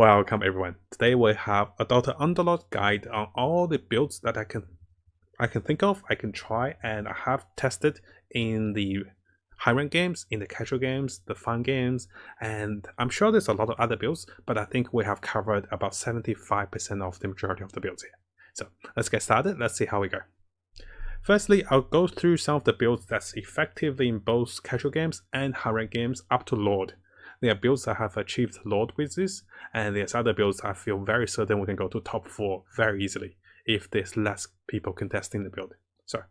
Welcome everyone. Today we have a Dota Underlords guide on all the builds that I can think of, I can try, and I have tested in the high rank games, in the casual games, the fun games, and I'm sure there's a lot of other builds, but I think we have covered about 75% of the majority of the builds here. So let's get started, let's see how we go. Firstly, I'll go through some of the builds that's effective in both casual games and high rank games up to Lord. There are builds that have achieved Lord with this, and there's other builds I feel very certain we can go to top 4 very easily if there's less people contesting the build. So,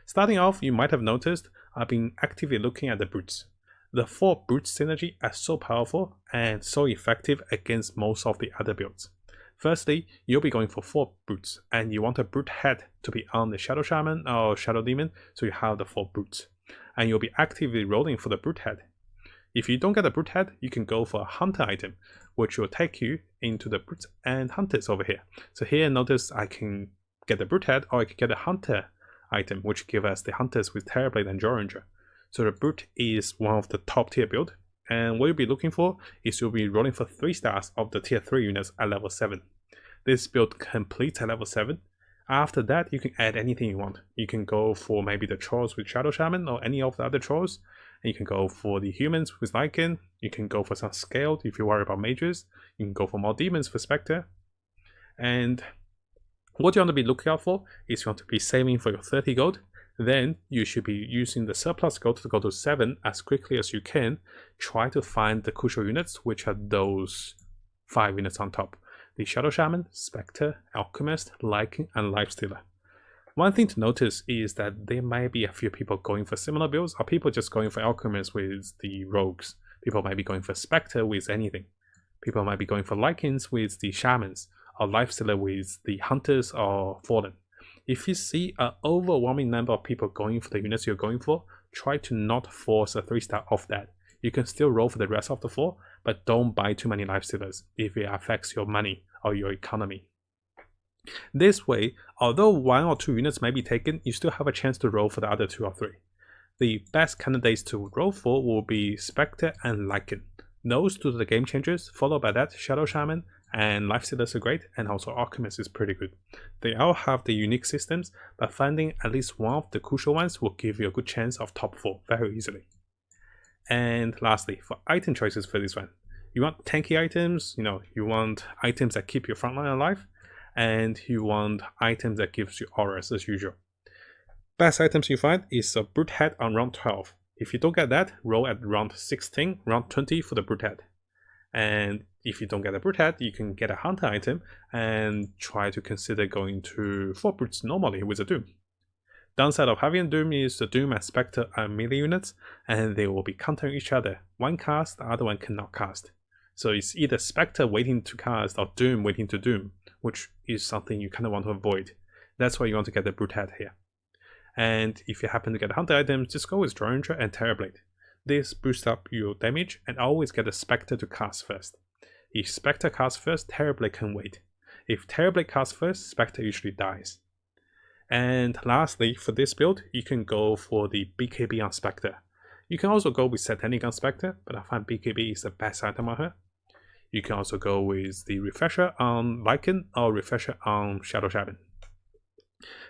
starting off, you might have noticed I've been actively looking at the brutes. The 4 brutes synergy are so powerful and so effective against most of the other builds. Firstly, you'll be going for 4 brutes, and you want a brute head to be on the Shadow Shaman or Shadow Demon, so you have the 4 brutes. And you'll be actively rolling for the brute head. If you don't get a brute head, you can go for a hunter item, which will take you into the brutes and hunters over here. So here, notice I can get the brute head, or I can get a hunter item, which give us the hunters with Terrorblade and Jawranger. So the brute is one of the top tier build, and what you'll be looking for is you'll be rolling for 3 stars of the tier 3 units at level 7. This build completes at level 7. After that, you can add anything you want. You can go for maybe the trolls with Shadow Shaman or any of the other trolls. And you can go for the humans with Lycan. You can go for some scaled if you worry about mages. You can go for more demons for Spectre. And what you want to be looking out for is you want to be saving for your 30 gold. Then you should be using the surplus gold to go to 7 as quickly as you can. Try to find the crucial units, which are those 5 units on top. The Shadow Shaman, Spectre, Alchemist, Lycan, and Lifestealer. One thing to notice is that there might be a few people going for similar builds, or people just going for Alchemist with the Rogues. People might be going for Spectre with anything. People might be going for Lycans with the Shamans, or Lifestealer with the Hunters or Fallen. If you see an overwhelming number of people going for the units you're going for, try to not force a 3-star off that. You can still roll for the rest of the 4, but don't buy too many Lifestealers if it affects your money or your economy. This way, although 1 or 2 units may be taken, you still have a chance to roll for the other 2 or 3. The best candidates to roll for will be Spectre and Lycan. Those 2 are the game changers, followed by that Shadow Shaman and Lifestealers are great, and also Alchemist is pretty good. They all have the unique systems, but finding at least one of the crucial ones will give you a good chance of top 4 very easily. And lastly, for item choices for this one, you want tanky items, you want items that keep your frontline alive, and you want items that gives you auras as usual. Best items you find is a brute head on round 12. If you don't get that, roll at round 16, round 20 for the brute head. And if you don't get a brute head, you can get a hunter item and try to consider going to 4 brutes normally with a Doom. Downside of having a Doom is the Doom and Spectre are melee units, and they will be countering each other. One cast, the other one cannot cast. So it's either Spectre waiting to cast or Doom waiting to Doom, which is something you kind of want to avoid. That's why you want to get the brute head here. And if you happen to get hunter items, just go with Jawranger and Terrorblade. This boosts up your damage, and always get a Spectre to cast first. If Spectre casts first, Terrorblade can wait. If Terrorblade casts first, Spectre usually dies. And lastly, for this build, you can go for the BKB on Spectre. You can also go with Satanic on Spectre, but I find BKB is the best item on her. You can also go with the Refresher on Lycan or Refresher on Shadow Shaman.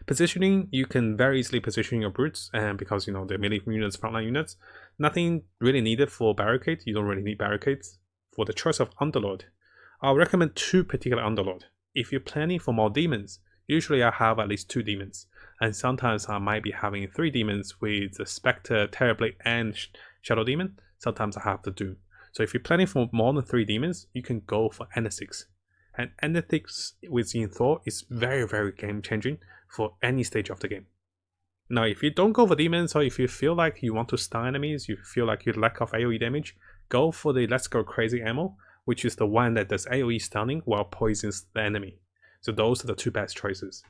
Positioning, you can very easily position your brutes, and because they're melee units, frontline units, nothing really needed for barricade. You don't really need barricades. For the choice of Underlord, I'll recommend 2 particular Underlord. If you're planning for more demons, usually I have at least 2 demons, and sometimes I might be having 3 demons with the Spectre, Terrorblade, and Shadow Demon. Sometimes I have the Doom. So if you're planning for more than 3 demons, you can go for Anesthix. And Anesthix with Thor is very, very game changing for any stage of the game. Now, if you don't go for demons, or if you feel like you want to stun enemies, you feel like you lack of AoE damage, go for the Let's Go Crazy ammo, which is the one that does AoE stunning while poisons the enemy. So those are the 2 best choices.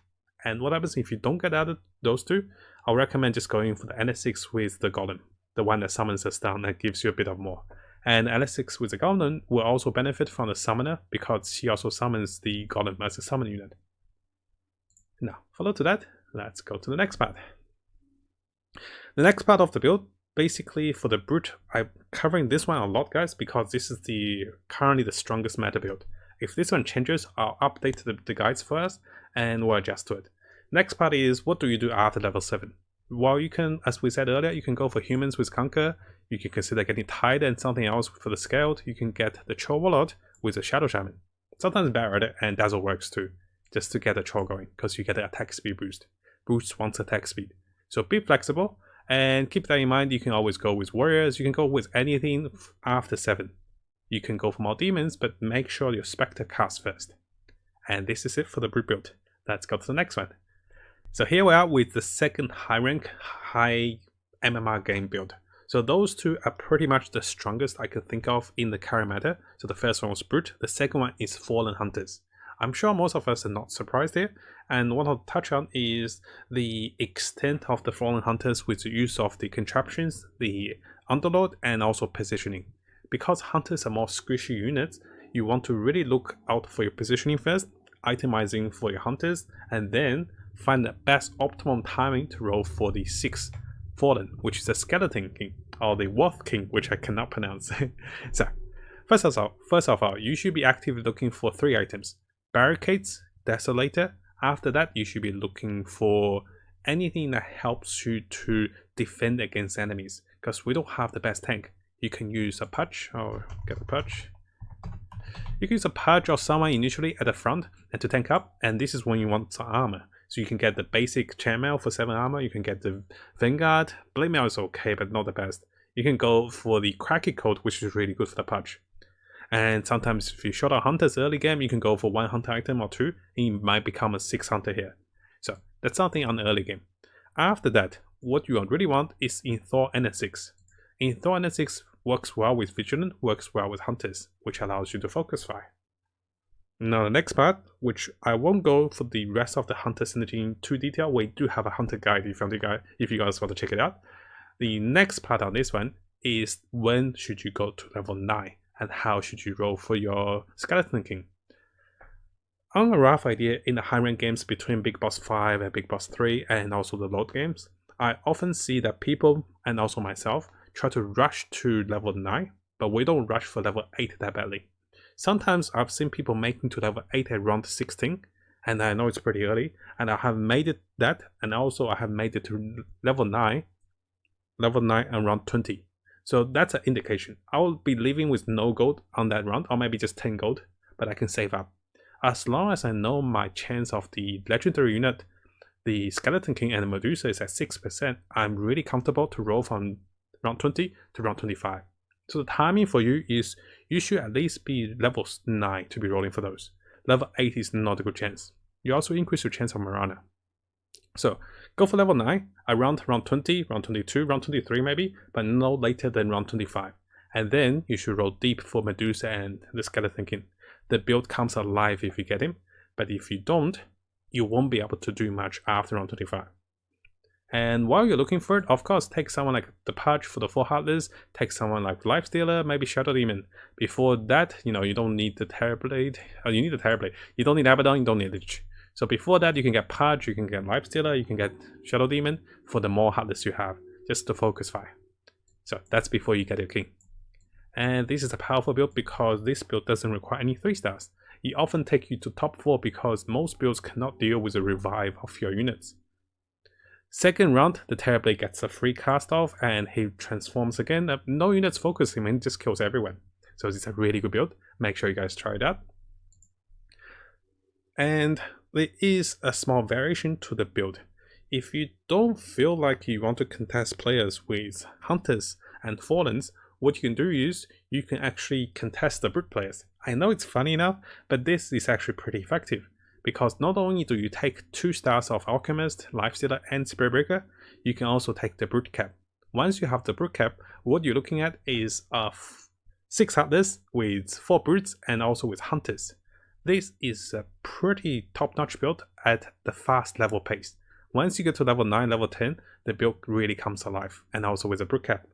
And what happens if you don't get out of those 2? I'll recommend just going for the Anesthix with the Golem, the one that summons a stun and gives you a bit of more. And Anesthix with the Golem will also benefit from the Summoner, because she also summons the Golem as a summon unit. Now, follow to that, let's go to the next part. The next part of the build, basically for the brute, I'm covering this one a lot, guys, because this is currently the strongest meta build. If this one changes, I'll update the guides first and we'll adjust to it. Next part is, what do you do after level 7? Well, you can, as we said earlier, you can go for humans with Conquer, you can consider getting Tide and something else for the Scaled, you can get the Troll Warlord with a Shadow Shaman. Sometimes Barret and Dazzle works too, just to get the Troll going, because you get the attack speed boost. Boosts one's attack speed. So be flexible, and keep that in mind. You can always go with Warriors, you can go with anything after 7. You can go for more Demons, but make sure your Spectre casts first. And this is it for the Brute build. Let's go to the next one. So here we are with the second high rank, high MMR game build. So those two are pretty much the strongest I could think of in the current meta. So the first one was Brute, the second one is Fallen Hunters. I'm sure most of us are not surprised here, and what I'll touch on is the extent of the Fallen Hunters with the use of the contraptions, the Underlord, and also positioning. Because Hunters are more squishy units, you want to really look out for your positioning first, itemizing for your Hunters, and then find the best optimum timing to roll for the 6th Fallen, which is the Skeleton King, or the Wolf King, which I cannot pronounce. So, first of all, you should be actively looking for 3 items. Barricades, Desolator. After that, you should be looking for anything that helps you to defend against enemies, because we don't have the best tank. You can use a Pudge, or get a Pudge. You can use a Pudge or someone initially at the front and to tank up, and this is when you want some armor. So you can get the basic Chainmail for 7 armor, you can get the Vanguard, Blade Mail is okay but not the best. You can go for the Cracky Coat, which is really good for the Pudge. And sometimes if you shot out Hunters early game, you can go for 1 Hunter item or 2, and you might become a 6 Hunter here. So that's something on the early game. After that, what you really want is in Thor NS6. In Thor NS6 works well with Vigilant, works well with Hunters, which allows you to focus fire. Now the next part, which I won't go for the rest of the Hunter synergy in too detail, we do have a Hunter guide if you guys want to check it out. The next part on this one is when should you go to level 9 and how should you roll for your Skeleton King. On a rough idea, in the high rank games between Big Boss 5 and Big Boss 3 and also the Lord games, I often see that people, and also myself, try to rush to level 9, but we don't rush for level 8 that badly. Sometimes I've seen people making to level 8 at round 16, and I know it's pretty early, and I have made it that, and also I have made it to level 9 and round 20. So that's an indication. I will be leaving with no gold on that round, or maybe just 10 gold, but I can save up. As long as I know my chance of the legendary unit, the Skeleton King and the Medusa is at 6%, I'm really comfortable to roll from round 20 to round 25. So the timing for you is, you should at least be level 9 to be rolling for those. Level 8 is not a good chance. You also increase your chance of Marana. So go for level 9, around round 20, round 22, round 23 maybe, but no later than round 25. And then you should roll deep for Medusa and the Skeleton King. The build comes alive if you get him, but if you don't, you won't be able to do much after round 25. And while you're looking for it, of course, take someone like the Pudge for the 4 Heartless, take someone like Lifestealer, maybe Shadow Demon. Before that, you don't need the Terrorblade. You need the Terrorblade. You don't need Abaddon, you don't need Lich. So before that, you can get Pudge, you can get Lifestealer, you can get Shadow Demon for the more Heartless you have, just to focus fire. So that's before you get your King. And this is a powerful build because this build doesn't require any 3 stars. It often takes you to top 4 because most builds cannot deal with the revive of your units. Second round, the Terrorblade gets a free cast off and he transforms again. No units focus him and just kills everyone. So it's a really good build. Make sure you guys try it out. And there is a small variation to the build. If you don't feel like you want to contest players with Hunters and Fallens, what you can do is you can actually contest the Brute players. I know it's funny enough, but this is actually pretty effective. Because not only do you take 2 stars of Alchemist, Lifestealer, and Spirit Breaker, you can also take the Brute Cap. Once you have the Brute Cap, what you're looking at is 6 Heartless with 4 Brutes and also with Hunters. This is a pretty top-notch build at the fast level pace. Once you get to level 9, level 10, the build really comes alive, and also with a Brute Cap.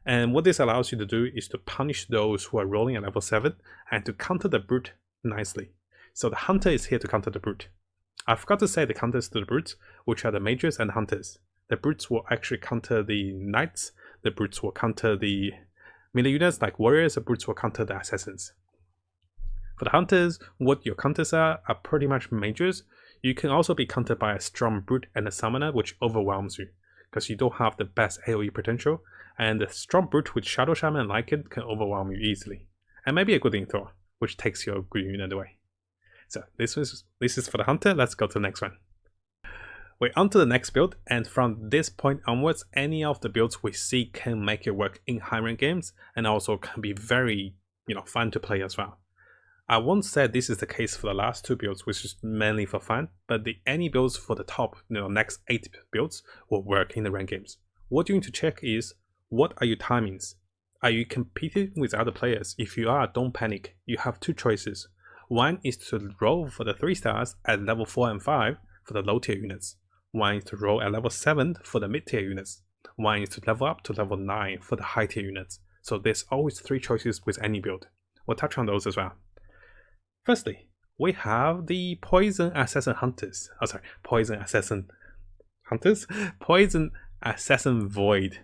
And what this allows you to do is to punish those who are rolling at level 7 and to counter the Brute nicely. So the Hunter is here to counter the Brute. I forgot to say the counters to the Brutes, which are the Mages and Hunters. The Brutes will actually counter the Knights, the Brutes will counter the melee units like Warriors, the Brutes will counter the Assassins. For the hunters, what your counters are pretty much mages. You can also be countered by a strong brute and a summoner, which overwhelms you, because you don't have the best AoE potential, and the strong brute with Shadow Shaman like it can overwhelm you easily. And maybe a good Thor, which takes your good unit away. So this is for the hunter. Let's go to the next one. We're on to the next build, and from this point onwards, any of the builds we see can make it work in high rank games, and also can be very, fun to play as well. I won't say this is the case for the last 2 builds, which is mainly for fun, but any builds for the top, next 8 builds will work in the rank games. What you need to check is, what are your timings? Are you competing with other players? If you are, don't panic. You have 2 choices. One is to roll for the 3 stars at level 4 and 5 for the low tier units. One is to roll at level 7 for the mid tier units. One is to level up to level 9 for the high tier units. So there's always 3 choices with any build. We'll touch on those as well. Firstly, we have the Poison Assassin Hunters. Poison Assassin Void.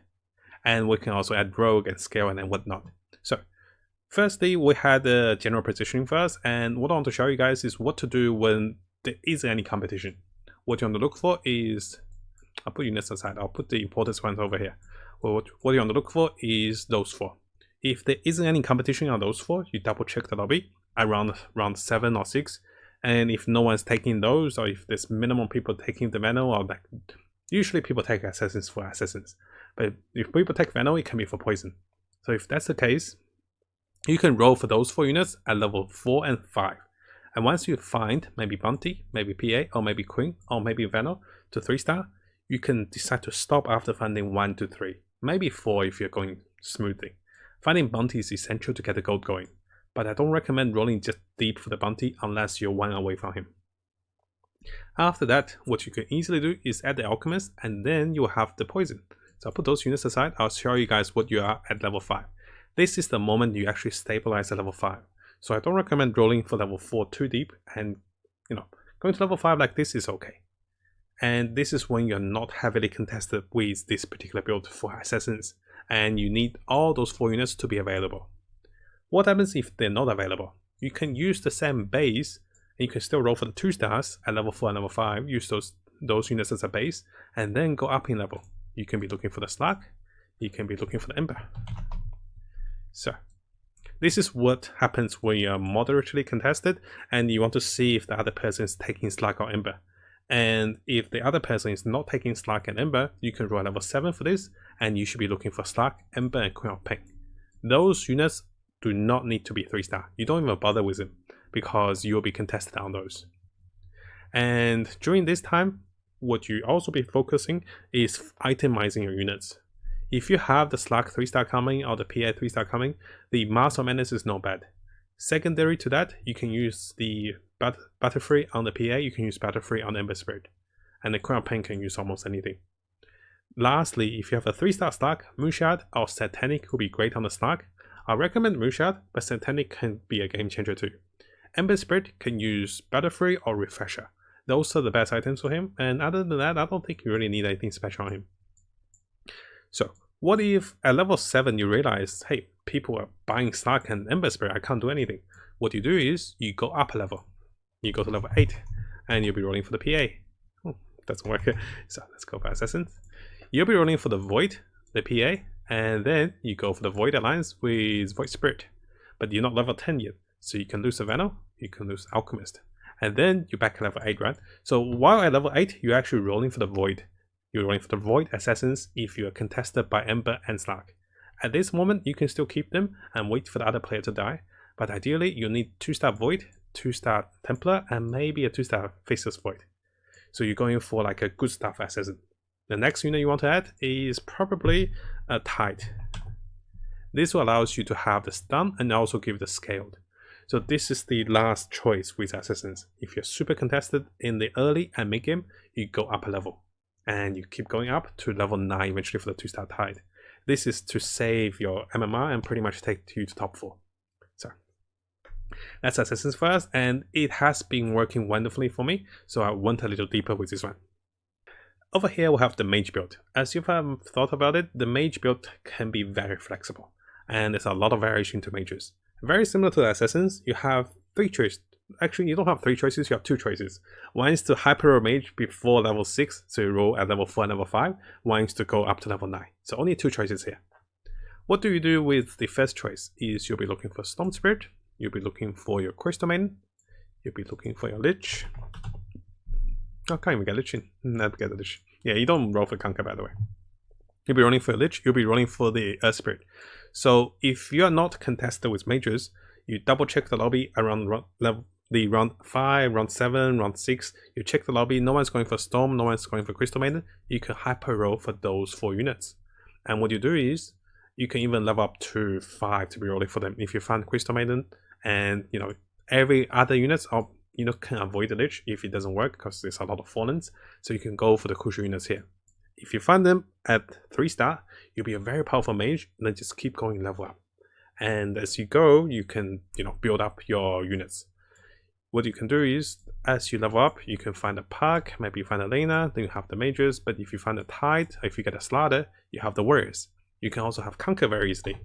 And we can also add Rogue and Scale and whatnot. So, firstly, we had the general positioning first, and what I want to show you guys is what to do when there isn't any competition. What you want to look for is, I'll put units aside, I'll put the important ones over here. What you want to look for is those 4. If there isn't any competition on those 4, you double check the lobby around round 7 or 6, and if no one's taking those, or if there's minimum people taking the Venom, or like, usually people take Assassins for Assassins, but if people take Venom, it can be for Poison. So if that's the case, you can roll for those 4 units at level 4 and 5. And once you find maybe Bounty, maybe PA, or maybe Queen, or maybe Venom to 3-star, you can decide to stop after finding 1 to 3, maybe 4 if you're going smoothly. Finding Bounty is essential to get the gold going, but I don't recommend rolling just deep for the Bounty unless you're 1 away from him. After that, what you can easily do is add the Alchemist, and then you will have the Poison. So I'll put those units aside. I'll show you guys what you are at level 5. This is the moment you actually stabilize at level 5. So I don't recommend rolling for level 4 too deep, and going to level 5 like this is okay. And this is when you're not heavily contested with this particular build for Assassins, and you need all those 4 units to be available. What happens if they're not available? You can use the same base, and you can still roll for the 2 stars at level 4 and level 5, use those units as a base, and then go up in level. You can be looking for the Slug, you can be looking for the Ember. So, this is what happens when you're moderately contested, and you want to see if the other person is taking Slug or Ember. And if the other person is not taking Slug and Ember, you can roll level 7 for this, and you should be looking for Slug, Ember, and Queen of Pain. Those units do not need to be 3-star. You don't even bother with them, because you'll be contested on those. And during this time, what you also be focusing is itemizing your units. If you have the Slug 3-star coming or the PA 3-star coming, the Master of Menace is not bad. Secondary to that, you can use the Battlefree on the PA, you can use Battlefree on the Ember Spirit, and the Queen of Pain can use almost anything. Lastly, if you have a 3-star Slug, Moonshard or Satanic will be great on the Slug. I recommend Moonshard, but Satanic can be a game changer too. Ember Spirit can use Battlefree or Refresher. Those are the best items for him, and other than that, I don't think you really need anything special on him. So, what if at level 7 you realize, hey, people are buying Slug and Ember Spirit, I can't do anything. What you do is, you go up a level. You go to level 8, and you'll be rolling for the PA. Oh, doesn't work here. So, let's go for Assassins. You'll be rolling for the Void, the PA, and then you go for the Void Alliance with Void Spirit. But you're not level 10 yet, so you can lose a Venom, you can lose Alchemist. And then you're back at level 8, right? So while at level 8, you're actually rolling for the Void. You're rolling for the Void Assassins if you are contested by Ember and Slug. At this moment, you can still keep them and wait for the other player to die, but ideally you need 2-star Void, 2-star Templar, and maybe a 2-star Faceless Void. So you're going for like a good stuff assassin. The next unit you want to add is probably a Tide. This will allow you to have the stun and also give the scaled. So this is the last choice with Assassins. If you're super contested in the early and mid game, you go up a level. And you keep going up to level 9 eventually for the 2-star Tide. This is to save your MMR and pretty much take you to top 4. So that's Assassins first, and it has been working wonderfully for me, so I went a little deeper with this one. Over here we have the Mage build. As you've thought about it, the Mage build can be very flexible, and there's a lot of variation to mages. Very similar to the Assassins, you have 3 choices. Actually, you don't have 3 choices, you have 2 choices. One is to hyper roll mage before level 6, so you roll at level 4 and level 5. One is to go up to level 9. So only 2 choices here. What do you do with the first choice? Is you'll be looking for Storm Spirit, you'll be looking for your Crystal Maiden, you'll be looking for your Lich. Oh, can't even get Lich in. Never get the Lich. Yeah, you don't roll for Conquer, by the way. You'll be rolling for a Lich, you'll be rolling for the Earth Spirit. So if you are not contested with mages, you double check the lobby around round 5, round 7, round 6. You check the lobby, no one's going for Storm, no one's going for Crystal Maiden. You can hyper roll for those 4 units. And what you do is, you can even level up to 5 to be rolling for them. If you find Crystal Maiden, and every other units can avoid the Lich if it doesn't work, because there's a lot of fallens. So you can go for the crucial units here. If you find them at 3 star, you'll be a very powerful mage, and then just keep going level up. And as you go, you can build up your units. What you can do is, as you level up, you can find a Pug, maybe you find a Lena, then you have the mages. But if you find a Tide, if you get a Slaughter, you have the warriors. You can also have Conquer very easily.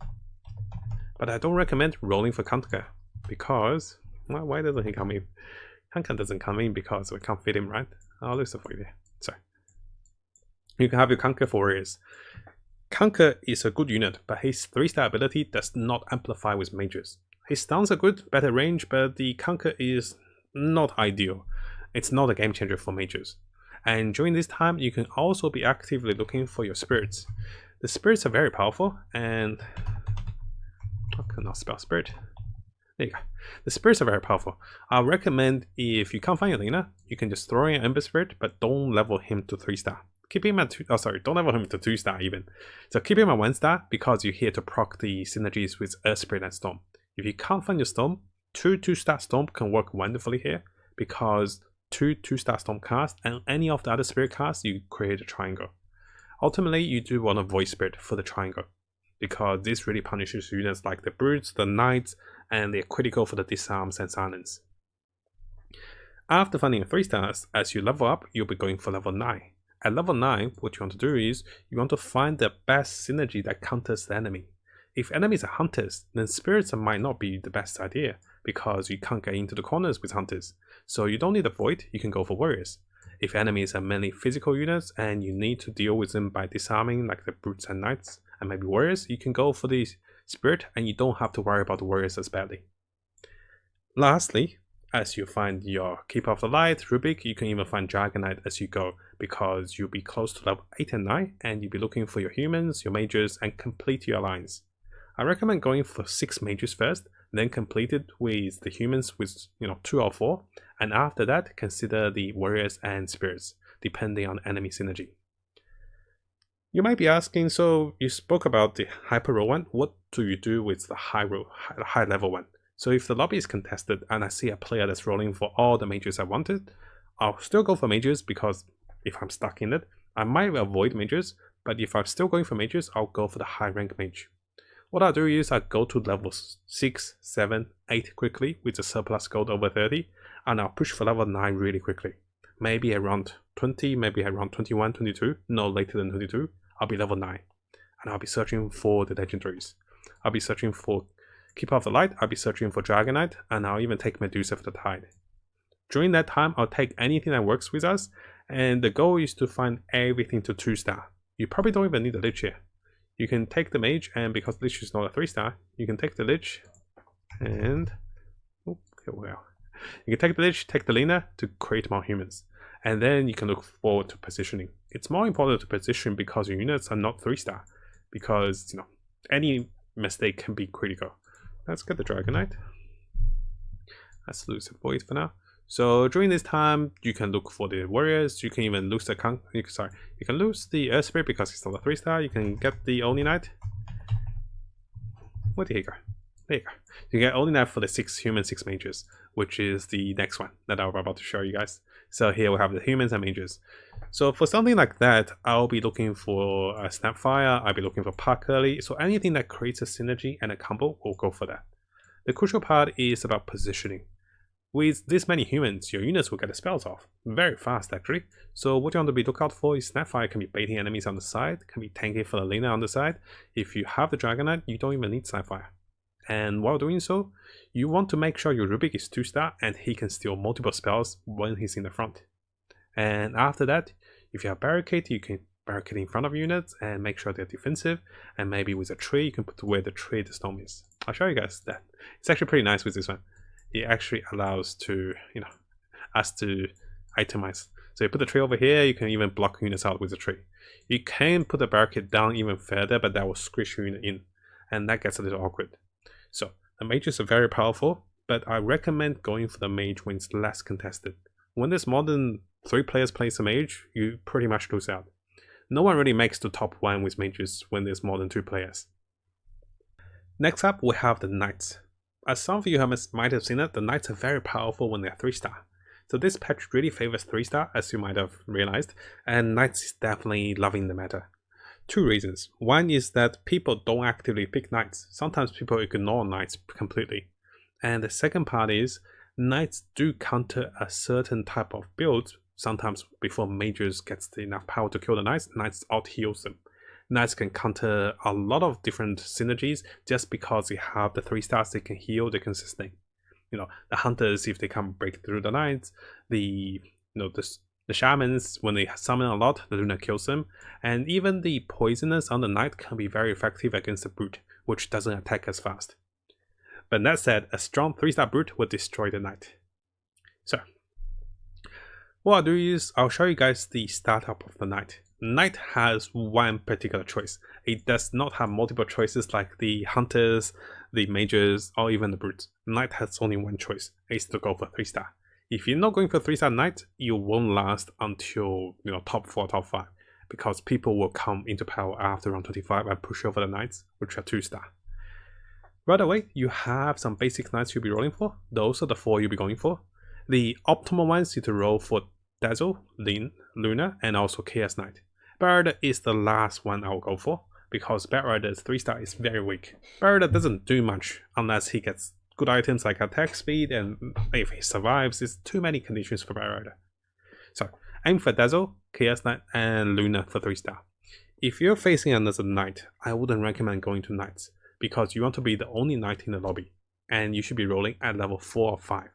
But I don't recommend rolling for Conquer, because, well, why doesn't he come in? Conquer doesn't come in because we can't fit him, right? Oh, there's a void here. Sorry. You can have your Conquer for warriors. Conquer is a good unit, but his 3-star ability does not amplify with mages. His stuns are good, better range, but the Conquer is not ideal. It's not a game changer for mages. And during this time, you can also be actively looking for your spirits. The spirits are very powerful, and I cannot spell spirit. There you go. The spirits are very powerful. I recommend, if you can't find your Lena, you can just throw in an Ember Spirit, but don't level him to 3-star. Keep him at don't level him to 2-star even. So keep him at 1-star, because you're here to proc the synergies with Earth Spirit and Storm. If you can't find your Storm, 2 2-star Storm can work wonderfully here, because 2 2-star Storm casts and any of the other spirit casts, you create a triangle. Ultimately, you do want a Void Spirit for the triangle, because this really punishes units like the Brutes, the Knights, and they're critical for the disarms and silence. After finding 3 stars, as you level up, you'll be going for level 9. At level 9, what you want to do is, you want to find the best synergy that counters the enemy. If enemies are hunters, then spirits might not be the best idea, because you can't get into the corners with hunters. So you don't need a void, you can go for warriors. If enemies are mainly physical units and you need to deal with them by disarming, like the brutes and knights and maybe warriors, you can go for the spirit, and you don't have to worry about the warriors as badly. Lastly, as you find your Keeper of the Light, Rubik, you can even find Dragonite as you go, because you'll be close to level 8 and 9, and you'll be looking for your humans, your mages, and complete your alliance. I recommend going for 6 mages first, then complete it with the humans with 2 or 4, and after that consider the warriors and spirits, depending on enemy synergy. You might be asking, so you spoke about the hyper roll one, what do you do with the high level one? So if the lobby is contested and I see a player that's rolling for all the mages I wanted, I'll still go for mages, because if I'm stuck in it, I might avoid mages, but if I'm still going for mages, I'll go for the high rank mage. What I'll do is I'll go to levels 6, 7, 8 quickly with a surplus gold over 30, and I'll push for level 9 really quickly. Maybe around 20, maybe around 21, 22, no later than 22, I'll be level 9. And I'll be searching for the legendaries. I'll be searching for Keeper of the Light, I'll be searching for Dragonite, and I'll even take Medusa for the Tide. During that time, I'll take anything that works with us, and the goal is to find everything to 2-star. You probably don't even need a Lich here. You can take the mage, and because Lich is not a 3-star, you can take the Lich, and you can take the Lich, take the Lena to create more humans, and then you can look forward to positioning. It's more important to position because your units are not 3-star, because any mistake can be critical. Let's get the Dragonite. Let's lose the void for now. So during this time, you can look for the warriors. You can even lose the you can lose the Earth Spirit because it's still a 3-star. You can get the Only Knight. Where did he go? There you go. You get Only Knight for the 6 human, 6 mages, which is the next one that I'm about to show you guys. So here we have the humans and mages. So for something like that, I'll be looking for a Snapfire. I'll be looking for Park early. So anything that creates a synergy and a combo, we'll go for that. The crucial part is about positioning. With this many humans, your units will get the spells off very fast actually. So what you want to be lookout for is Snapfire can be baiting enemies on the side, can be tanking for the Lena on the side. If you have the Dragonite, you don't even need Snapfire. and while doing so, you want to make sure your Rubik is 2-star and he can steal multiple spells when he's in the front. And after that, if you have barricade, you can barricade in front of units and make sure they're defensive, and maybe with a tree you can put where the tree the storm is. I'll show you guys that. It's actually pretty nice with this one. It actually allows to, us to itemize. So you put the tree over here, you can even block units out with the tree. You can put the barricade down even further, but that will squish your unit in, and that gets a little awkward. So the mages are very powerful, but I recommend going for the mage when it's less contested. When there's more than 3 players plays a mage, you pretty much lose out. No one really makes the top 1 with mages when there's more than 2 players. Next up, we have the knights. As some of you might have seen it, the knights are very powerful when they're 3-star. So this patch really favors 3-star, as you might have realized, and knights is definitely loving the meta. 2 reasons. One is that people don't actively pick knights. Sometimes people ignore knights completely. And the second part is, knights do counter a certain type of build. Sometimes before mages gets enough power to kill the knights, knights out heals them. Knights can counter a lot of different synergies just because they have the 3 stars, they can heal, they can sustain. The hunters, if they can't break through the knights, the shamans, when they summon a lot, the Luna kills them, and even the poisoners on the knight can be very effective against the brute, which doesn't attack as fast. But that said, a strong 3-star brute will destroy the knight. So what I'll do is I'll show you guys the startup of the knight. Knight has one particular choice. It does not have multiple choices like the hunters, the mages, or even the brutes. Knight has only one choice. It's to go for 3-star. If you're not going for 3-star knight, you won't last until top 4, top 5, because people will come into power after round 25 and push over the knights, which are 2-star. Right away, you have some basic knights you'll be rolling for. Those are the 4 you'll be going for. The optimal ones you to roll for Dazzle, Luna, and also Chaos Knight. Barrier is the last one I'll go for, because Barrier's 3-star is very weak. Barrier doesn't do much unless he gets good items like attack speed, and if he survives, it's too many conditions for Barrier. So aim for Dazzle, Chaos Knight, and Luna for 3-star. If you're facing another knight, I wouldn't recommend going to knights, because you want to be the only knight in the lobby, and you should be rolling at level 4 or 5.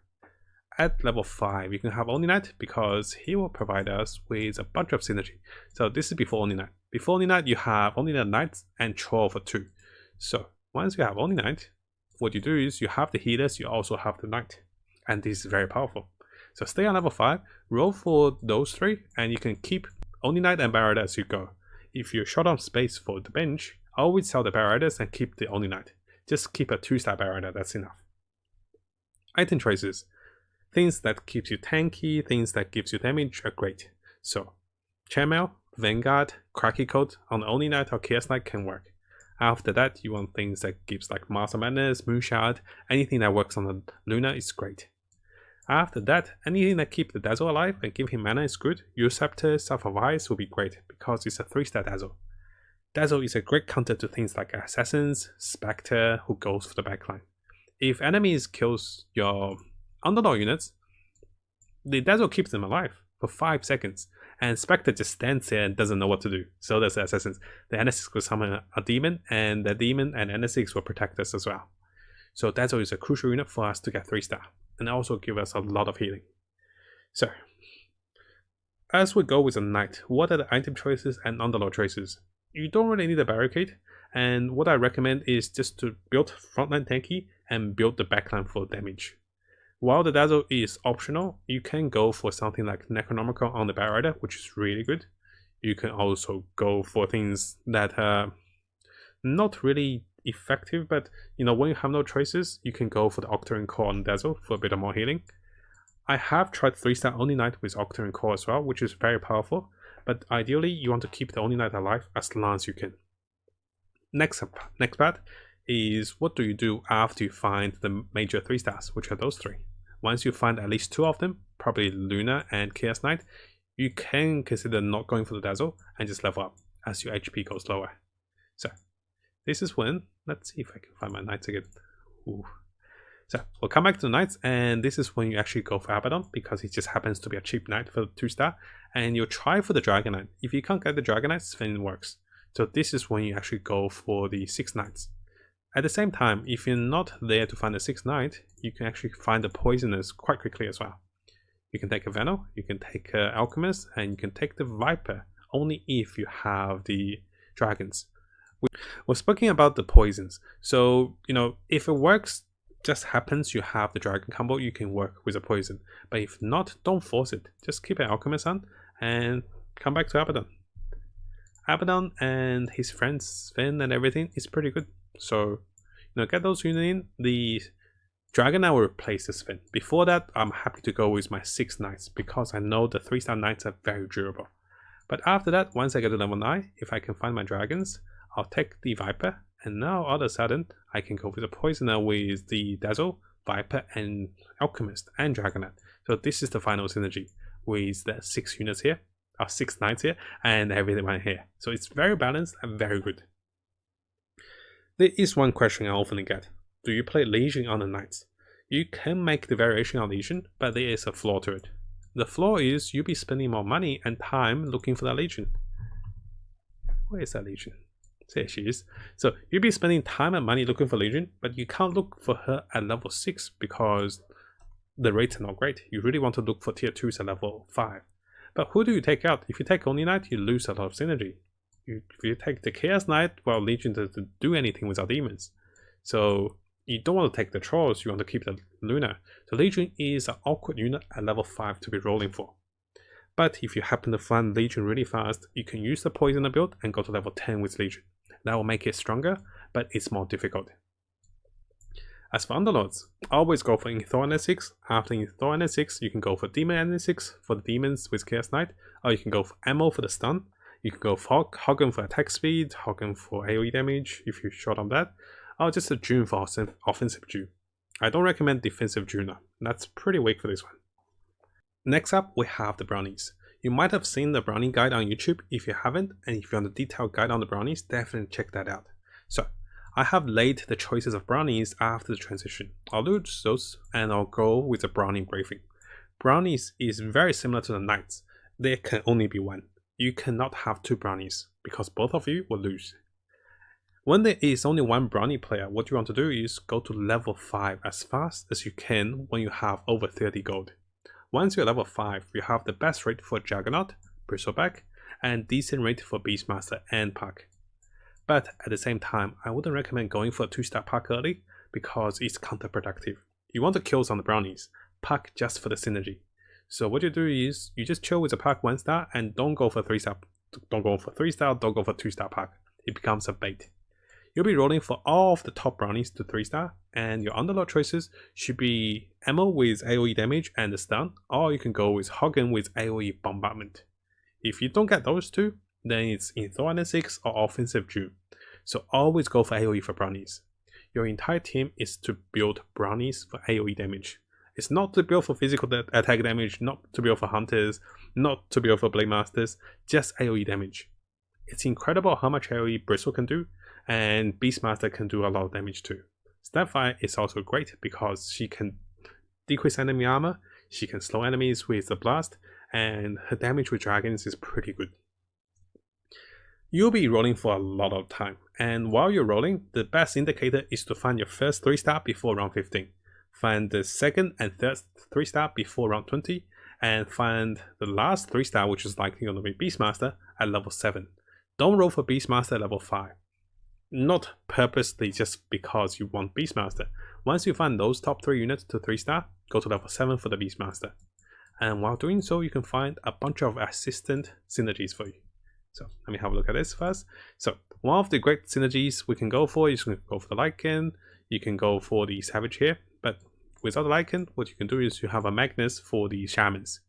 At level 5, you can have Only Knight because he will provide us with a bunch of synergy. So this is before Only Knight. Before Only Knight, you have Only the Knights and Troll for 2. So once you have Only Knight, what you do is you have the healers, you also have the Knight. And this is very powerful. So stay on level 5, roll for those 3, and you can keep Only Knight and Barrier as you go. If you're short on space for the bench, always sell the Barrier and keep the Only Knight. Just keep a 2-star Barrier, that's enough. Item choices. Things that keeps you tanky, things that gives you damage are great. So, Chainmail, Vanguard, Cracky Coat on the Only Knight or Chaos Knight can work. After that, you want things that gives like Master Madness, Moonshard, anything that works on the Luna is great. After that, anything that keeps the Dazzle alive and give him mana is good. Your Scepter, Staff of Ice will be great because it's a 3-star Dazzle. Dazzle is a great counter to things like Assassins, Spectre, who goes for the backline. If enemies kills your Underlord units, the Dazzle keeps them alive for 5 seconds, and Spectre just stands there and doesn't know what to do. So does the Assassins. The N6 will summon a demon, and the demon and N6 will protect us as well. So Dazzle is a crucial unit for us to get 3-star, and also give us a lot of healing. So, as we go with the Knight, what are the item choices and Underlord choices? You don't really need a barricade, and what I recommend is just to build frontline tanky and build the backline for damage. While the Dazzle is optional, you can go for something like Necronomical on the Barrier, which is really good. You can also go for things that are not really effective, but when you have no choices, you can go for the Octarine Core on Dazzle for a bit more healing. I have tried 3-star Only Knight with Octarine Core as well, which is very powerful, but ideally you want to keep the Only Knight alive as long as you can. Next part is what do you do after you find the major 3-stars, which are those 3. Once you find at least 2 of them, probably Luna and Chaos Knight, you can consider not going for the Dazzle and just level up as your HP goes lower. So this is when, let's see if I can find my Knights again. Ooh. So we'll come back to the Knights, and this is when you actually go for Abaddon, because it just happens to be a cheap Knight for 2-star, and you'll try for the Dragon Knight. If you can't get the Dragon Knights, then it works. So this is when you actually go for the 6 Knights. At the same time, if you're not there to find the 6th Knight, you can actually find the Poisoners quite quickly as well. You can take a Venal, you can take an Alchemist, and you can take the Viper, only if you have the Dragons. We're speaking about the poisons, so if it works, just happens you have the Dragon combo, you can work with a poison. But if not, don't force it. Just keep an Alchemist on and come back to Abaddon. Abaddon and his friends Finn and everything is pretty good. So get those units in. The Dragon I will replace this Finn. Before that, I'm happy to go with my 6 Knights because I know the 3-star Knights are very durable. But after that, once I get to level 9, if I can find my Dragons, I'll take the Viper, and now all of a sudden I can go with the Poisoner with the Dazzle, Viper, and Alchemist and Dragonet. So this is the final synergy with the 6 units here, or 6 Knights here, and everyone here. So it's very balanced and very good. There is one question I often get: do you play Legion on the Knights? You can make the variation on Legion, but there is a flaw to it. The flaw is you'll be spending more money and time looking for that Legion. Where is that Legion? There she is. So you'll be spending time and money looking for Legion, but you can't look for her at level 6 because the rates are not great. You really want to look for tier 2s at level 5. But who do you take out? If you take only Knight, you lose a lot of synergy. If you take the Chaos Knight, well, Legion doesn't do anything without demons. So you don't want to take the Trolls, you want to keep the Luna. The Legion is an awkward unit at level 5 to be rolling for. But if you happen to find Legion really fast, you can use the Poisoner build and go to level 10 with Legion. That will make it stronger, but it's more difficult. As for Underlords, always go for Thor NS6. After Thor NS6, you can go for Demon NS6 for the demons with Chaos Knight, or you can go for Ammo for the stun. You can go for Hogan for attack speed, Hogan for AoE damage if you're short on that, or just a June for offensive June. I don't recommend defensive June, that's pretty weak for this one. Next up, we have the Brownies. You might have seen the Brownie guide on YouTube. If you haven't, and if you want a detailed guide on the Brownies, definitely check that out. So, I have laid the choices of Brownies after the transition. I'll do those and I'll go with the Brownie briefing. Brownies is very similar to the Knights. There can only be one. You cannot have 2 Brownies because both of you will lose. When there is only one Brownie player, what you want to do is go to level 5 as fast as you can when you have over 30 gold. Once you're level 5, you have the best rate for Juggernaut, Bristleback, and decent rate for Beastmaster and Puck. But at the same time, I wouldn't recommend going for a 2-star Puck early because it's counterproductive. You want to kill some of the Brownies, Puck just for the synergy. So what you do is, you just chill with the Puck 1-star and don't go for 3-star, don't go for 3-star, don't go for 2-star Puck. It becomes a bait. You'll be rolling for all of the top Brownies to 3-star, and your Underlord choices should be Ammo with AoE damage and the stun, or you can go with Hogan with AoE bombardment. If you don't get those two, then it's in Thor NS6 or offensive Jew. So always go for AoE for Brownies. Your entire team is to build Brownies for AoE damage. It's not to build for physical attack damage, not to build for Hunters, not to build for Blade Masters, just AoE damage. It's incredible how much AoE Bristle can do, and Beastmaster can do a lot of damage too. Snapfire is also great because she can decrease enemy armor, she can slow enemies with the blast, and her damage with dragons is pretty good. You'll be rolling for a lot of time, and while you're rolling, the best indicator is to find your first 3-star before round 15, find the second and third 3-star before round 20, and find the last 3-star, which is likely going to be Beastmaster, at level 7. Don't roll for Beastmaster at level 5. Not purposely just because you want Beastmaster. Once you find those top 3 units to 3-star, go to level 7 for the Beastmaster. And while doing so, you can find a bunch of assistant synergies for you. So let me have a look at this first. So one of the great synergies we can go for is you can go for the Lycan, you can go for the Savage here, but without the Lycan, what you can do is you have a Magnus for the Shamans.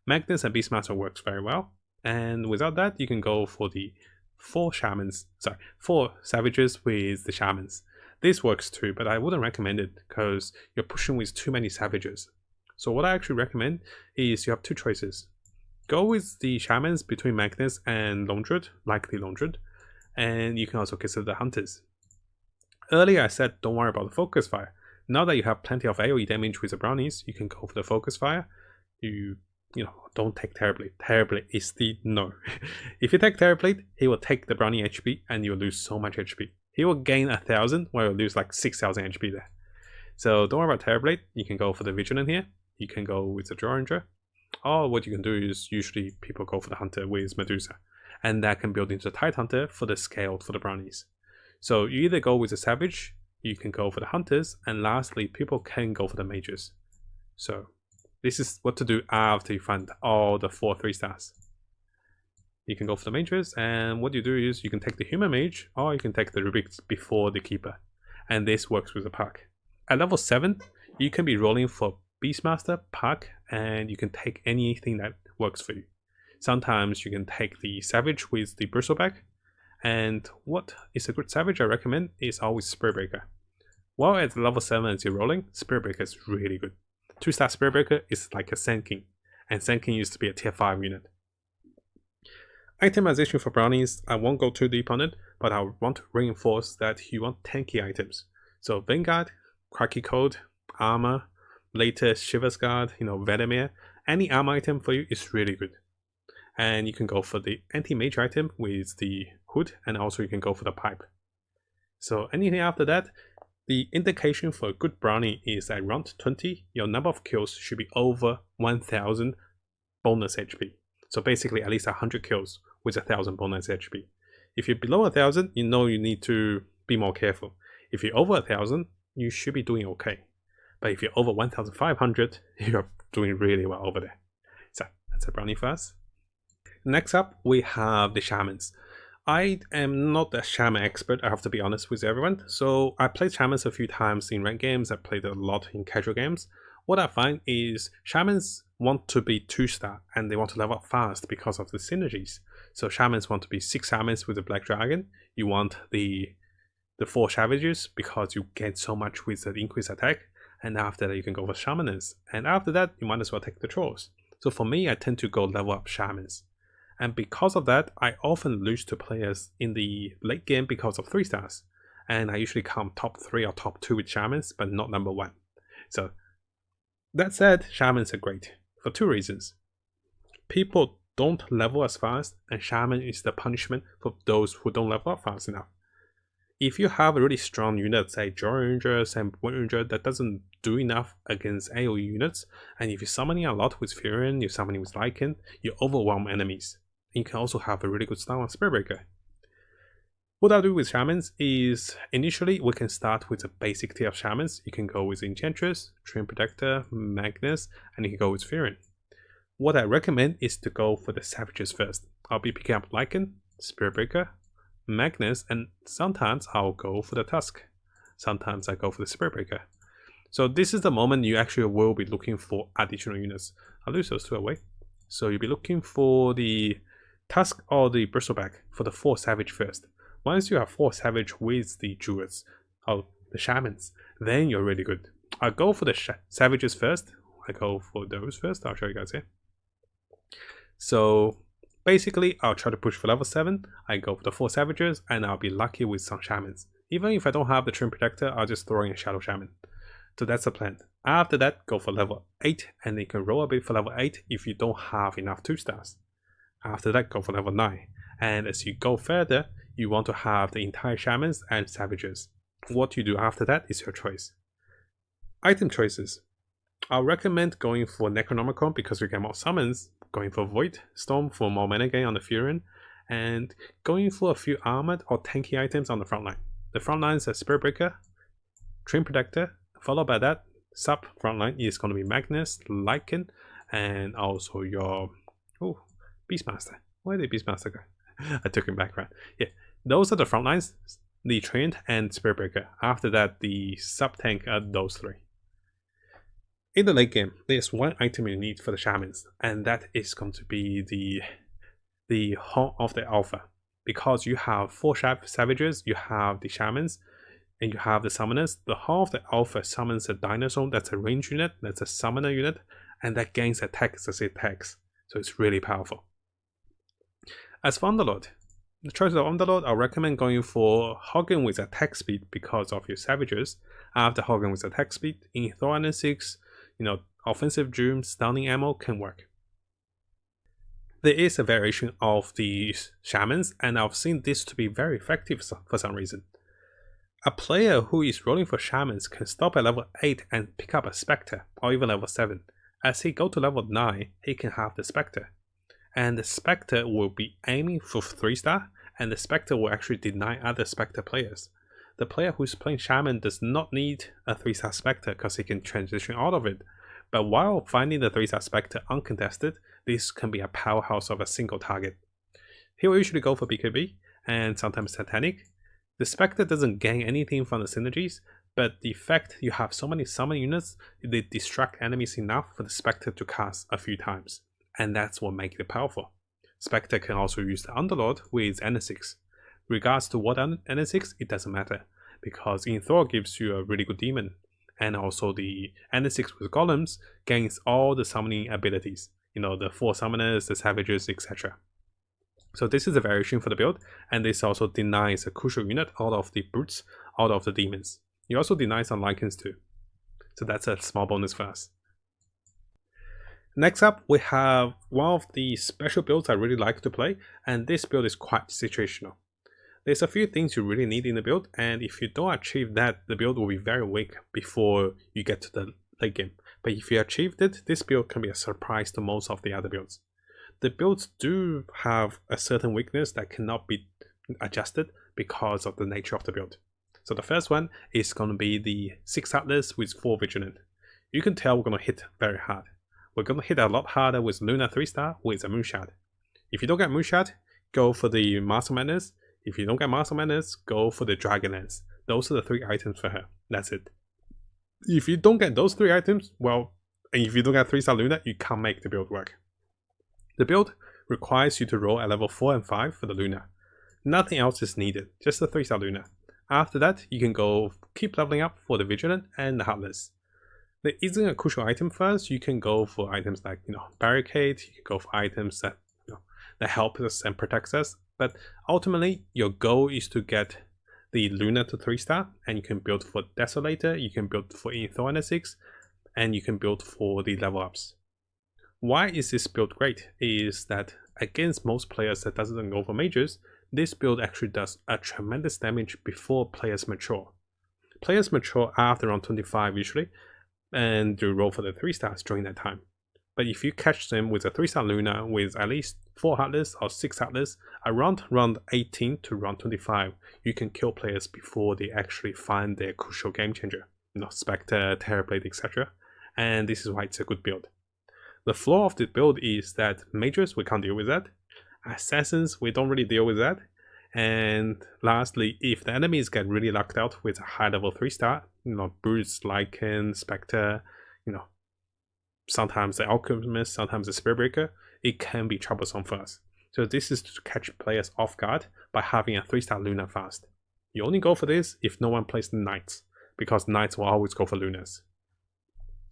Magnus and Beastmaster works very well, and without that, you can go for the 4 Savages with the Shamans. This works too, but I wouldn't recommend it because you're pushing with too many Savages. So what I actually recommend is you have 2 choices. Go with the Shamans between Magnus and Lone Druid, likely Lone Druid, and you can also consider the Hunters. Earlier I said don't worry about the Focus Fire. Now that you have plenty of AoE damage with the Brownies, you can go for the Focus Fire. You don't take Terrorblade. Terrorblade is the no. If you take Terrorblade, he will take the Brownie HP and you'll lose so much HP. he will gain 1000 while he'll lose like 6000 HP there. So don't worry about Terrorblade, you can go for the Vigilant here, you can go with the Draw, or what you can do is usually people go for the Hunter with Medusa, and that can build into the Tide Hunter for the scale for the Brownies. So you either go with the Savage, you can go for the Hunters, and lastly people can go for the Mages. So this is what to do after you find all the 4 3-stars. You can go for the Mages, and what you do is you can take the Human Mage, or you can take the Rubiks before the Keeper, and this works with the pack. At level 7, you can be rolling for Beastmaster, pack, and you can take anything that works for you. Sometimes you can take the Savage with the Bristleback, and what is a good Savage I recommend is always Spirit Breaker. While at level 7 as you're rolling, Spirit Breaker is really good. 2-star Spirit Breaker is like a Sand King, and Sand King used to be a tier 5 unit. Itemization for Brownies, I won't go too deep on it, but I want to reinforce that you want tanky items. So Vanguard, Cracky Code, Armor, latest Shiver's Guard, Venomir, any armor item for you is really good. And you can go for the anti-mage item with the hood, and also you can go for the pipe. So anything after that, the indication for a good Brownie is at round 20, your number of kills should be over 1000 bonus HP. So basically at least 100 kills with 1000 bonus HP. If you're below 1000, you need to be more careful. If you're over 1000, you should be doing okay. But if you're over 1500, you're doing really well over there. So that's a Brownie for us. Next up, we have the Shamans. I am not a Shaman expert, I have to be honest with everyone. So I played Shamans a few times in ranked games, I played a lot in casual games. What I find is Shamans want to be 2-star and they want to level up fast because of the synergies. So Shamans want to be 6 Shamans with a Black Dragon. You want the 4 Savages because you get so much with the increased attack. And after that you can go for Shamans. And after that you might as well take the Trolls. So for me I tend to go level up Shamans. And because of that I often lose to players in the late game because of 3-stars. And I usually come top 3 or top 2 with Shamans but not number 1. So that said, Shamans are great for 2 reasons. People don't level as fast, and Shaman is the punishment for those who don't level up fast enough. If you have a really strong unit, say Jaw Ranger, Sam Ranger, that doesn't do enough against AoE units, and if you're summoning a lot with Furion, you're summoning with Lycan, you overwhelm enemies. And you can also have a really good start on Spirit Breaker. What I'll do with Shamans is, initially we can start with a basic tier of Shamans. You can go with Enchantress, Treant Protector, Magnus, and you can go with Furion. What I recommend is to go for the Savages first. I'll be picking up Lycan, Spirit Breaker, Magnus, and sometimes I'll go for the Tusk. Sometimes I go for the Spirit Breaker. So this is the moment you actually will be looking for additional units. I'll lose those 2 away. So you'll be looking for the Tusk or the Bristleback for the 4 Savage first. Once you have 4 Savage with the Druids, or the Shamans, then you're really good. I'll go for the Savages first. I go for those first. I'll show you guys here. So basically, I'll try to push for level 7. I go for the 4 Savages, and I'll be lucky with some Shamans. Even if I don't have the Treant Protector, I'll just throw in a Shadow Shaman. So that's the plan. After that, go for level 8, and you can roll a bit for level 8 if you don't have enough 2-stars. After that, go for level 9. And as you go further, you want to have the entire Shamans and Savages. What you do after that is your choice. Item choices. I'll recommend going for Necronomicon because you get more summons, going for Void Storm for more mana gain on the Furion, and going for a few armored or tanky items on the front line. The front line is a Spirit Breaker, Treant Protector, followed by that, sub front line is going to be Magnus, Lycan, and also your Beastmaster. Where did Beastmaster go? I took him back, right? Yeah, those are the front lines, the Treant and Spirit Breaker. After that, the sub tank are those 3. In the late game, there's one item you need for the Shamans, and that is going to be the Horn of the Alpha. Because you have 4 Savages, you have the Shamans, and you have the Summoners. The Horn of the Alpha summons a Dinosaur, that's a range unit, that's a Summoner unit, and that gains attacks as it attacks. So it's really powerful. As for Underlord, the choice of Underlord, I'll recommend going for Hogging with attack speed because of your Savages. After Hogging with attack speed, in Thor Island 6, offensive Doom, stunning ammo can work. There is a variation of the Shamans, and I've seen this to be very effective for some reason. A player who is rolling for Shamans can stop at level 8 and pick up a Spectre, or even level 7. As he go to level 9, he can have the Spectre. And the Spectre will be aiming for 3-star, and the Spectre will actually deny other Spectre players. The player who's playing Shaman does not need a 3-star Spectre because he can transition out of it. But while finding the 3-star Spectre uncontested, this can be a powerhouse of a single target. He will usually go for BKB, and sometimes Satanic. The Spectre doesn't gain anything from the synergies, but the fact you have so many summon units, they distract enemies enough for the Spectre to cast a few times, and that's what makes it powerful. Spectre can also use the Underlord with N6. Regards to what N6, it doesn't matter, because Thor gives you a really good demon, and also the N6 with Golems gains all the summoning abilities, the 4 summoners, the savages, etc. So this is a variation for the build, and this also denies a crucial unit out of the brutes, out of the demons. You also deny some Lycans too. So that's a small bonus for us. Next up, we have one of the special builds I really like to play, and this build is quite situational. There's a few things you really need in the build, and if you don't achieve that, the build will be very weak before you get to the late game. But if you achieved it, this build can be a surprise to most of the other builds. The builds do have a certain weakness that cannot be adjusted because of the nature of the build. So the first one is going to be the 6 Heartless with 4 Vigilant. You can tell we're going to hit very hard. We're going to hit a lot harder with Luna 3-star with a Moonshot. If you don't get Moonshot, go for the Master Madness. If you don't get Master Madness, go for the Dragon Lance. Those are the 3 items for her. That's it. If you don't get those 3 items, well, and if you don't get 3-star Luna, you can't make the build work. The build requires you to roll at level 4 and 5 for the Luna. Nothing else is needed, just the 3-star Luna. After that, you can go keep leveling up for the Vigilant and the Heartless. There isn't a crucial item first. You can go for items like Barricade, you can go for items that that help us and protects us. But ultimately, your goal is to get the Luna to 3-star, and you can build for Desolator, you can build for Thor N6, and you can build for the level ups. Why is this build great? Is that against most players that doesn't go for mages, this build actually does a tremendous damage before players mature. Players mature after round 25 usually, and do roll for the 3-stars during that time. But if you catch them with a 3-star Luna with at least 4 Heartless or 6 Heartless, around round 18 to round 25, you can kill players before they actually find their crucial game changer. Spectre, Terrorblade, etc. And this is why it's a good build. The flaw of the build is that mages, we can't deal with that. Assassins, we don't really deal with that. And lastly, if the enemies get really locked out with a high level 3-star, Brutes, Lycan, Spectre, sometimes the Alchemist, sometimes the Spirit Breaker, it can be troublesome for us. So this is to catch players off guard by having a 3-star Luna fast. You only go for this if no one plays the Knights, because Knights will always go for Lunas.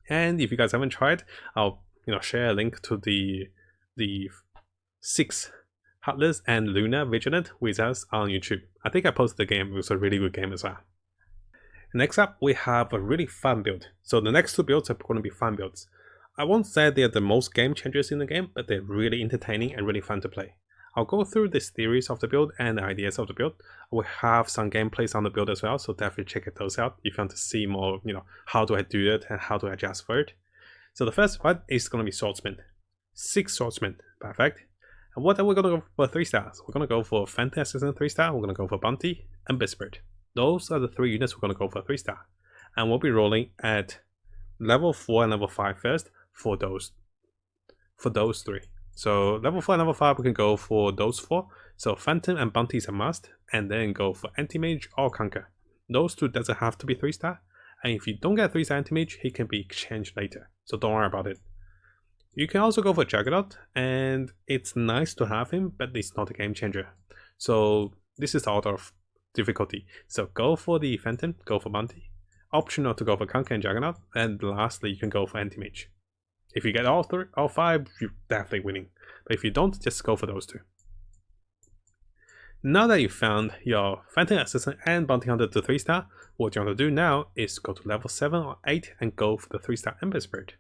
And if you guys haven't tried, I'll share a link to the 6 Heartless and Luna Vigilant with us on YouTube. I think I posted the game. It was a really good game as well. Next up, we have a really fun build. So the next 2 builds are going to be fun builds. I won't say they're the most game changers in the game, but they're really entertaining and really fun to play. I'll go through the theories of the build and the ideas of the build. We have some gameplays on the build as well, so definitely check those out if you want to see more, how do I do it and how to adjust for it. So the first one is going to be Swordsman. 6 Swordsman, perfect. And what are we going to go for 3-stars? We're going to go for Phantom Assassin 3-star, we're going to go for Bounty, and Spirit. Those are the 3 units we're going to go for 3-star. And we'll be rolling at level 4 and level 5 first for those 3. So level 4 and level 5 we can go for those 4. So Phantom and Bounty is a must, and then go for Anti-Mage or Conquer. Those 2 doesn't have to be 3-star. And if you don't get 3-star Anti-Mage, he can be exchanged later. So don't worry about it. You can also go for Juggernaut, and it's nice to have him, but it's not a game changer. So this is out of difficulty. So go for the Phantom, go for Bounty. Optional to go for Conquer and Juggernaut, and lastly you can go for Anti-Mage. If you get all 5, you're definitely winning. But if you don't, just go for those 2. Now that you've found your Phantom Assassin and Bounty Hunter to 3-star, what you want to do now is go to level 7 or 8 and go for the 3-star Ember Spirit.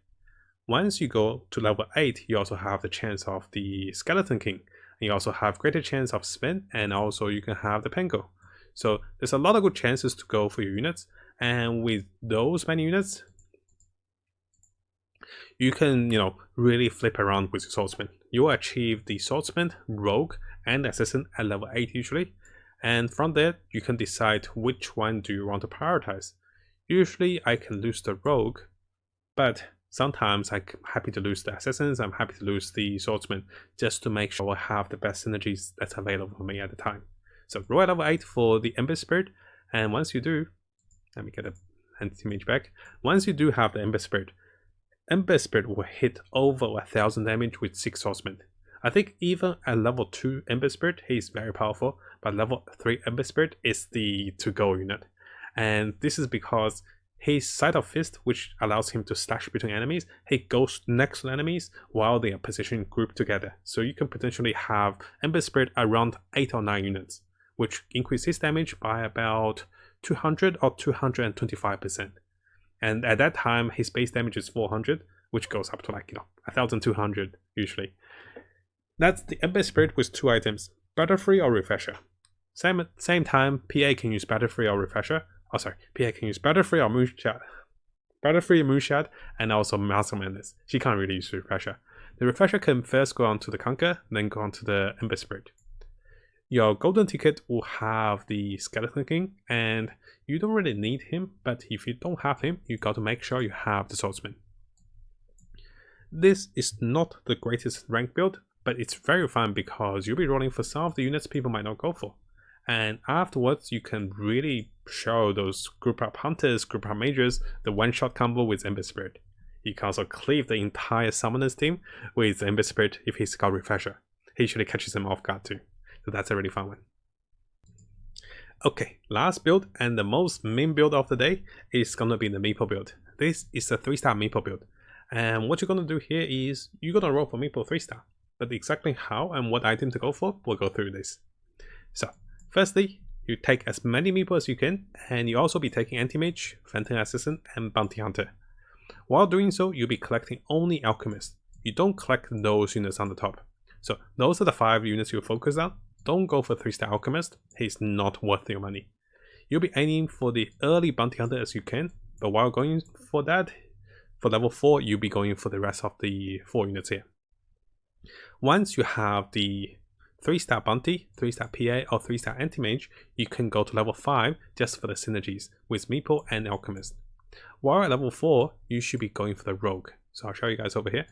Once you go to level 8, you also have the chance of the Skeleton King. And you also have greater chance of Spin, and also you can have the Pengo. So there's a lot of good chances to go for your units, and with those many units, you can, really flip around with your Swordsman. You will achieve the Swordsman, Rogue, and Assassin at level 8 usually, and from there you can decide which one do you want to prioritize. Usually I can lose the Rogue, but sometimes I'm happy to lose the Assassins, I'm happy to lose the Swordsman, just to make sure I have the best synergies that's available for me at the time. So roll at level 8 for the Ember Spirit, and once you do, let me get a entity image back. Once you do have the Ember Spirit will hit over 1000 damage with 6 Swordsmen. I think even at level 2 Ember Spirit, he is very powerful, but level 3 Ember Spirit is the to-go unit. And this is because his Sight of Fist, which allows him to slash between enemies, he goes next to enemies while they are positioned grouped together. So you can potentially have Ember Spirit around 8 or 9 units, which increases his damage by about 200 or 225%. And at that time, his base damage is 400, which goes up to 1200 usually. That's the Ember Spirit with 2 items, Battle Free or Refresher. Same time, PA can use Battle Free or Refresher. Oh, sorry, PA can use Battle Free or Moonshot. Battle Free, Moonshot, and also Mask of Madness. She can't really use Refresher. The Refresher can first go on to the Conquer, then go on to the Ember Spirit. Your golden ticket will have the Skeleton King, and you don't really need him, but if you don't have him, you got to make sure you have the Swordsman. This is not the greatest rank build, but it's very fun because you'll be rolling for some of the units people might not go for. And afterwards, you can really show those group up hunters, group up mages, the one-shot combo with Ember Spirit. You can also cleave the entire Summoners team with Ember Spirit if he's got Refresher. He usually catches them off guard too. So that's a really fun one. Okay, last build and the most main build of the day is gonna be the MEEPO build. This is a 3-star MEEPO build. And what you're gonna do here is you're gonna roll for MEEPO 3-star. But exactly how and what item to go for, we'll go through this. So, firstly, you take as many MEEPO as you can, and you also be taking Anti-Mage, Phantom Assassin, and Bounty Hunter. While doing so, you'll be collecting only Alchemist. You don't collect those units on the top. So, those are the 5 units you focus on. Don't go for 3-star Alchemist, he's not worth your money. You'll be aiming for the early Bounty Hunter as you can, but while going for that, for level 4, you'll be going for the rest of the 4 units here. Once you have the 3-star Bounty, 3-star PA, or 3-star Anti-Mage, you can go to level 5 just for the synergies with MEEPO and Alchemist. While at level 4, you should be going for the Rogue. So I'll show you guys over here.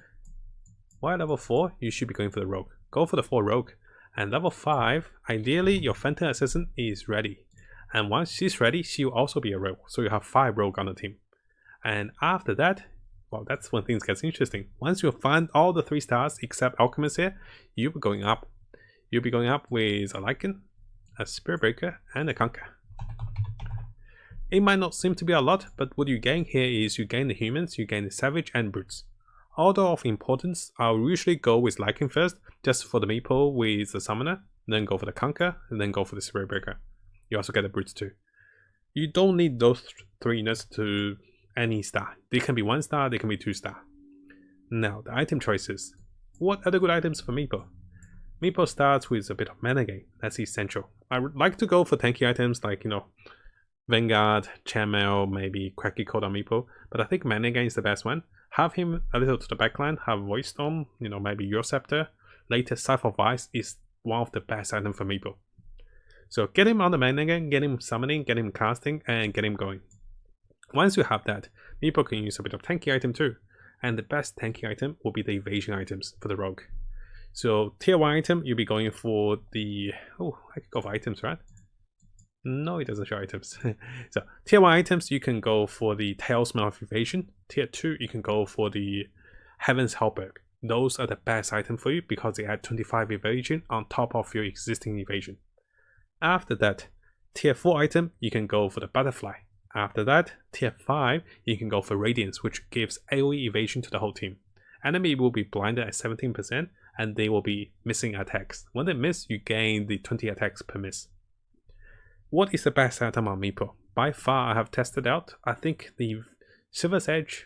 While at level 4, you should be going for the Rogue. Go for the 4 Rogue. And level 5, ideally your Phantom Assassin is ready. And once she's ready, she will also be a Rogue. So you have 5 Rogue on the team. And after that, well, that's when things get interesting. Once you find all the 3 stars except Alchemist here, you'll be going up. You'll be going up with a Lycan, a Spirit Breaker, and a Conquer. It might not seem to be a lot, but what you gain here is you gain the humans, you gain the Savage and Brutes. Order of importance, I'll usually go with Lycan first, just for the MEEPO with the Summoner, then go for the Conquer, and then go for the Spirit Breaker. You also get the Brutes too. You don't need those 3 units to any star. They can be 1 star, they can be 2 star. Now, the item choices. What are the good items for MEEPO? MEEPO starts with a bit of mana gain, that's essential. I would like to go for tanky items like, Vanguard, Chainmail, maybe Cracky Code on MEEPO, but I think mana gain is the best one. Have him a little to the backline, have Void Storm, maybe your Scepter. Later, Scythe of Vice is one of the best items for MEEPO. So get him on the mana gain, get him summoning, get him casting, and get him going. Once you have that, MEEPO can use a bit of tanky item too. And the best tanky item will be the evasion items for the Rogue. So tier 1 item, you'll be going for the... Oh, I could go for items, right? No, it doesn't show items. So tier 1 items, you can go for the Talisman of Evasion. Tier 2, you can go for the Heaven's Halberd. Those are the best item for you because they add 25 evasion on top of your existing evasion. After that, tier 4 item, you can go for the Butterfly. After that, tier 5, you can go for Radiance, which gives AoE evasion to the whole team. Enemy will be blinded at 17% and they will be missing attacks. When they miss, you gain the 20 attacks per miss. What is the best item on MEEPO? By far, I have tested out. I think the Shiver Edge,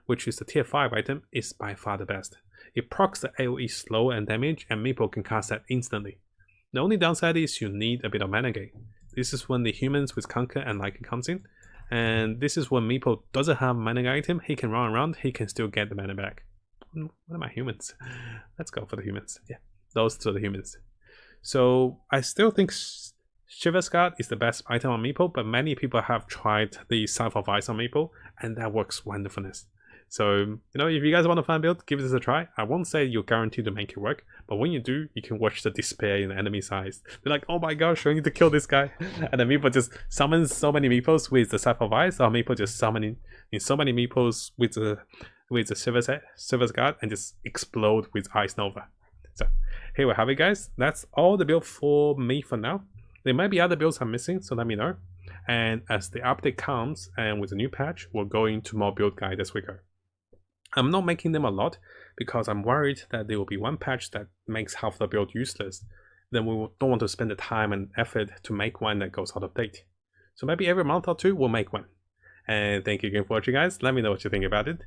which is the tier 5 item, is by far the best. It procs the AoE slow and damage, and MEEPO can cast that instantly. The only downside is you need a bit of mana gain. This is when the humans with Conquer and Lycan comes in, and this is when Meepo doesn't have mana gain item, he can run around, he can still get the mana back. What are my humans? Let's go for the humans. Yeah, those two are the humans. So I still think Shiver's Guard is the best item on Meepo, but many people have tried the Scythe of Ice on Meepo, and that works wonderfulness. So, you know, if you guys want to find build, give this a try. I won't say you're guaranteed to make it work, but when you do, you can watch the despair in the enemy's eyes. They're like, oh my gosh, I need to kill this guy. And then Meepo just summons so many Meepos with the Scythe of Ice, or Meepo just summoning in so many Meepos with the Shiver's Guard and just explode with Ice Nova. So, here we have it, guys. That's all the build for me for now. There might be other builds I'm missing, so let me know. And as the update comes, and with the new patch, we'll go into more build guide as we go. I'm not making them a lot because I'm worried that there will be one patch that makes half the build useless. Then we don't want to spend the time and effort to make one that goes out of date. So maybe every month or two we'll make one. And thank you again for watching, guys. Let me know what you think about it.